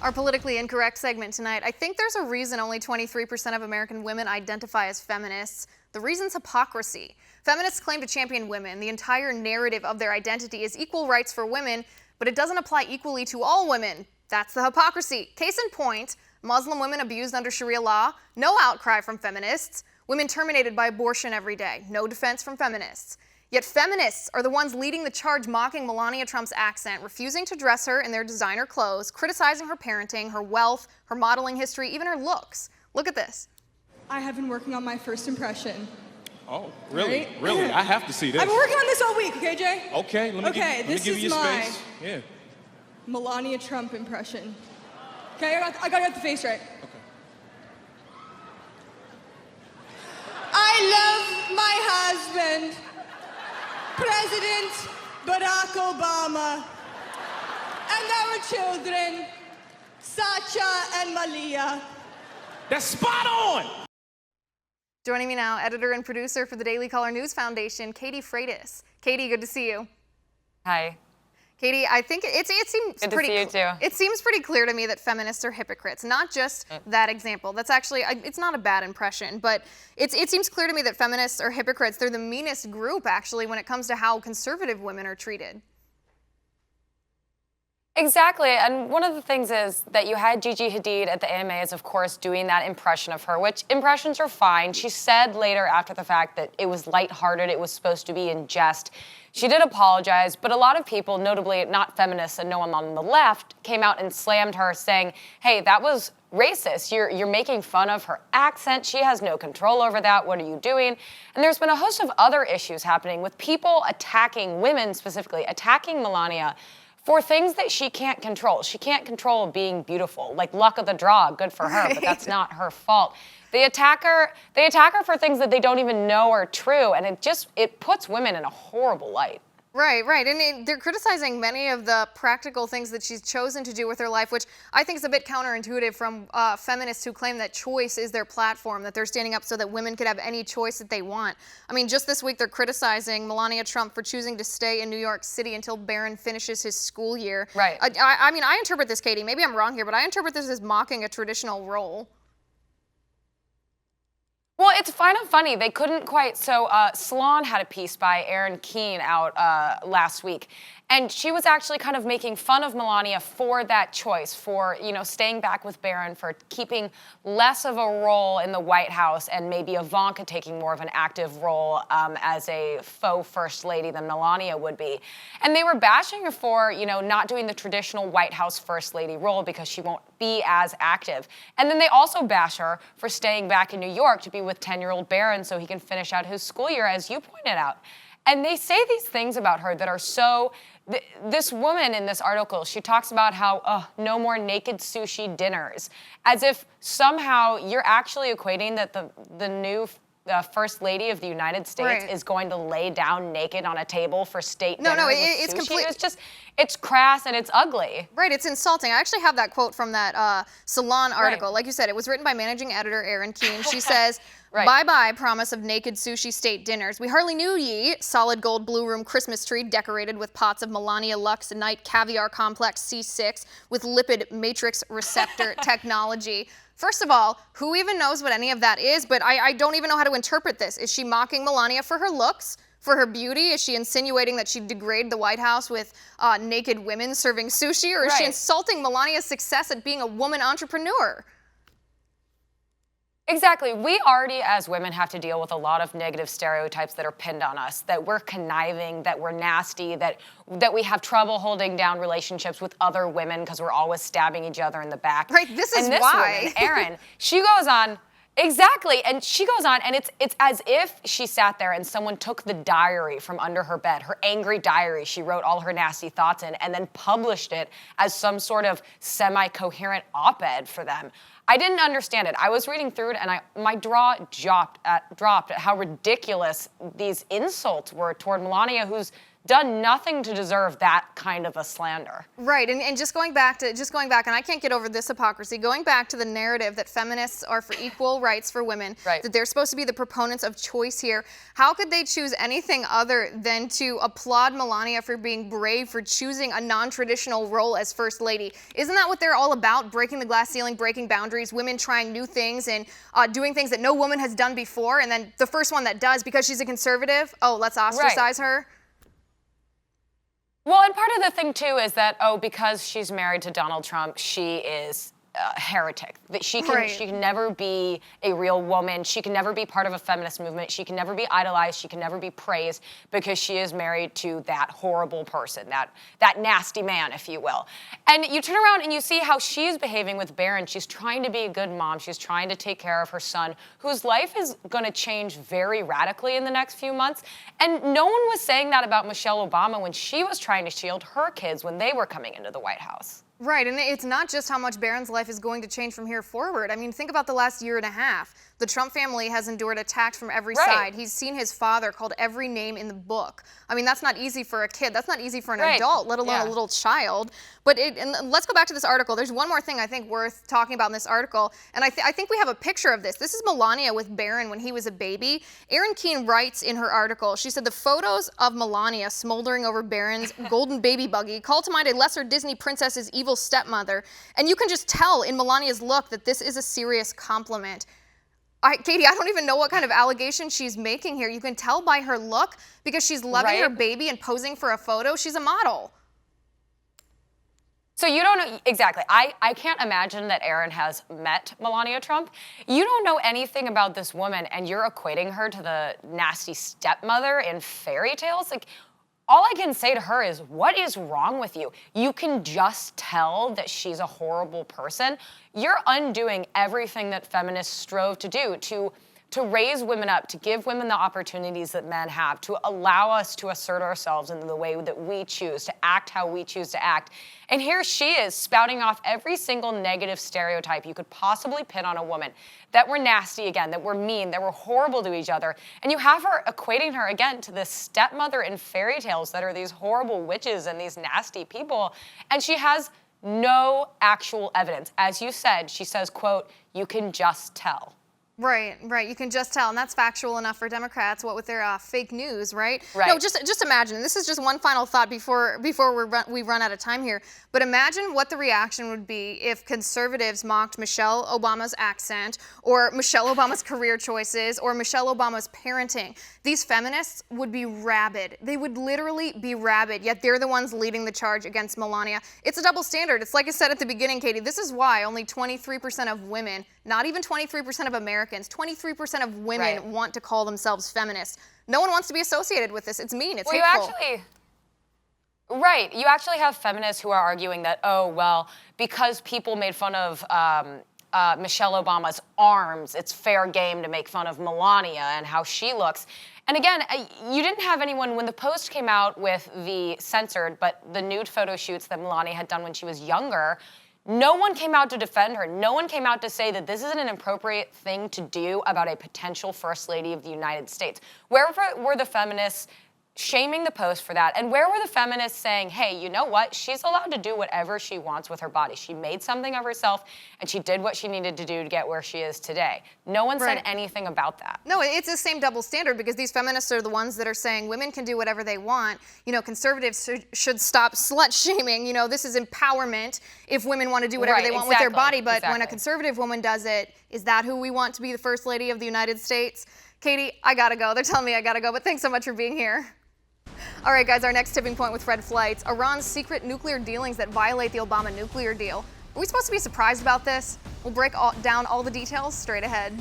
Our politically incorrect segment tonight. I think there's a reason only 23% of American women identify as feminists. The reason's hypocrisy. Feminists claim to champion women. The entire narrative of their identity is equal rights for women, but it doesn't apply equally to all women. That's the hypocrisy. Case in point, Muslim women abused under Sharia law, no outcry from feminists. Women terminated by abortion every day, no defense from feminists. Yet feminists are the ones leading the charge, mocking Melania Trump's accent, refusing to dress her in their designer clothes, criticizing her parenting, her wealth, her modeling history, even her looks. Look at this. I have been working on my first impression. Oh, really? Right? Really? I have to see this. I've been working on this all week, okay, Jay? Okay, let me give you your space. Yeah. Melania Trump impression. Okay, I gotta get the face right. Okay. I love my husband, President Barack Obama, and our children, Sacha and Malia. That's spot on! Joining me now, editor and producer for the Daily Caller News Foundation, Katie Frates. Katie, good to see you. Hi. Katie, I think it seems good pretty. To see you too. It seems pretty clear to me that feminists are hypocrites. Not just that example. That's actually it's not a bad impression, but it seems clear to me that feminists are hypocrites. They're the meanest group actually when it comes to how conservative women are treated. Exactly, and one of the things is that you had Gigi Hadid at the AMAs, of course, doing that impression of her, which impressions are fine. She said later after the fact that it was lighthearted, it was supposed to be in jest. She did apologize, but a lot of people, notably not feminists and no one on the left, came out and slammed her saying, hey, that was racist. You're making fun of her accent. She has no control over that. What are you doing? And there's been a host of other issues happening with people attacking women, specifically attacking Melania, for things that she can't control. She can't control being beautiful, like luck of the draw, good for her, but that's not her fault. They attack her for things that they don't even know are true, and it puts women in a horrible light. Right, and they're criticizing many of the practical things that she's chosen to do with her life, which I think is a bit counterintuitive from feminists who claim that choice is their platform, that they're standing up so that women could have any choice that they want. I mean, just this week they're criticizing Melania Trump for choosing to stay in New York City until Barron finishes his school year. Right. I mean, I interpret this, Katie, maybe I'm wrong here, but I interpret this as mocking a traditional role. Well, it's kind of funny. They couldn't quite. So Salon had a piece by Erin Keane out last week. And she was actually kind of making fun of Melania for that choice, for, staying back with Barron, for keeping less of a role in the White House and maybe Ivanka taking more of an active role as a faux first lady than Melania would be. And they were bashing her for, not doing the traditional White House first lady role because she won't be as active. And then they also bash her for staying back in New York to be with 10-year-old Barron so he can finish out his school year, as you pointed out. And they say these things about her that are so... This woman in this article, she talks about how, no more naked sushi dinners, as if somehow you're actually equating that the new First Lady of the United States is going to lay down naked on a table for state dinner. No, it's complete. It's crass and it's ugly. Right, it's insulting. I actually have that quote from that Salon article. Right. Like you said, it was written by managing editor Erin Keane. She says, bye-bye promise of naked sushi state dinners. We hardly knew ye. Solid gold blue room Christmas tree decorated with pots of Melania Lux Night Caviar Complex C6 with lipid matrix receptor technology. First of all, who even knows what any of that is? But I don't even know how to interpret this. Is she mocking Melania for her looks? For her beauty? Is she insinuating that she'd degrade the White House with naked women serving sushi? Or is she insulting Melania's success at being a woman entrepreneur? Exactly. We already, as women, have to deal with a lot of negative stereotypes that are pinned on us, that we're conniving, that we're nasty, that we have trouble holding down relationships with other women because we're always stabbing each other in the back. Right, this is why. Woman, Erin, she goes on, exactly, and she goes on, and it's as if she sat there and someone took the diary from under her bed, her angry diary she wrote all her nasty thoughts in, and then published it as some sort of semi-coherent op-ed for them. I didn't understand it. I was reading through it, and my jaw dropped at how ridiculous these insults were toward Melania, who's done nothing to deserve that kind of a slander. Right, and just going back, and I can't get over this hypocrisy, going back to the narrative that feminists are for equal rights for women, that they're supposed to be the proponents of choice here. How could they choose anything other than to applaud Melania for being brave, for choosing a non-traditional role as First Lady? Isn't that what they're all about? Breaking the glass ceiling, breaking boundaries, women trying new things and doing things that no woman has done before, and then the first one that does, because she's a conservative, oh, let's ostracize her? Well, and part of the thing, too, is that, because she's married to Donald Trump, she is a heretic. That she can never be a real woman. She can never be part of a feminist movement. She can never be idolized. She can never be praised because she is married to that horrible person, that nasty man, if you will. And you turn around and you see how she's behaving with Barron. She's trying to be a good mom. She's trying to take care of her son, whose life is going to change very radically in the next few months. And no one was saying that about Michelle Obama when she was trying to shield her kids when they were coming into the White House. Right, and it's not just how much Barron's life is going to change from here forward. I mean, think about the last year and a half. The Trump family has endured attacks from every side. He's seen his father called every name in the book. I mean, that's not easy for a kid. That's not easy for an adult, let alone a little child. But and let's go back to this article. There's one more thing I think worth talking about in this article, and I think we have a picture of this. This is Melania with Barron when he was a baby. Erin Keene writes in her article, she said, the photos of Melania smoldering over Barron's golden baby buggy call to mind a lesser Disney princess's evil stepmother, and you can just tell in Melania's look that this is a serious compliment. Katie, I don't even know what kind of allegation she's making here. You can tell by her look because she's loving her baby and posing for a photo. She's a model. So you don't know, exactly. I can't imagine that Erin has met Melania Trump. You don't know anything about this woman and you're equating her to the nasty stepmother in fairy tales? Like, all I can say to her is, what is wrong with you? You can just tell that she's a horrible person. You're undoing everything that feminists strove to do, to raise women up, to give women the opportunities that men have, to allow us to assert ourselves in the way that we choose, to act how we choose to act. And here she is spouting off every single negative stereotype you could possibly pin on a woman, that we're nasty again, that we're mean, that we're horrible to each other. And you have her equating her again to this stepmother in fairy tales that are these horrible witches and these nasty people. And she has no actual evidence. As you said, she says, quote, you can just tell. Right. You can just tell, and that's factual enough for Democrats. What with their fake news, right? No, just imagine. This is just one final thought before we run out of time here. But imagine what the reaction would be if conservatives mocked Michelle Obama's accent, or Michelle Obama's career choices, or Michelle Obama's parenting. These feminists would be rabid. They would literally be rabid. Yet they're the ones leading the charge against Melania. It's a double standard. It's like I said at the beginning, Katie. This is why only 23% of women, not even 23% of Americans, 23% of women want to call themselves feminists. No one wants to be associated with this. It's mean. It's hateful. You actually have feminists who are arguing that, oh, well, because people made fun of Michelle Obama's arms, it's fair game to make fun of Melania and how she looks. And again, you didn't have anyone, when the Post came out with the censored, but the nude photo shoots that Melania had done when she was younger, no one came out to defend her. No one came out to say that this is an inappropriate thing to do about a potential First Lady of the United States. Where were the feminists shaming the Post for that? And where were the feminists saying, hey, you know what? She's allowed to do whatever she wants with her body. She made something of herself, and she did what she needed to do to get where she is today. No one said anything about that. No, it's the same double standard, because these feminists are the ones that are saying women can do whatever they want. You know, conservatives should stop slut-shaming. You know, this is empowerment if women want to do whatever they want with their body. But when a conservative woman does it, is that who we want to be the First Lady of the United States? Katie, I gotta go. They're telling me I gotta go, but thanks so much for being here. All right, guys, our next tipping point with Fred Flights, Iran's secret nuclear dealings that violate the Obama nuclear deal. Are we supposed to be surprised about this? We'll break down all the details straight ahead.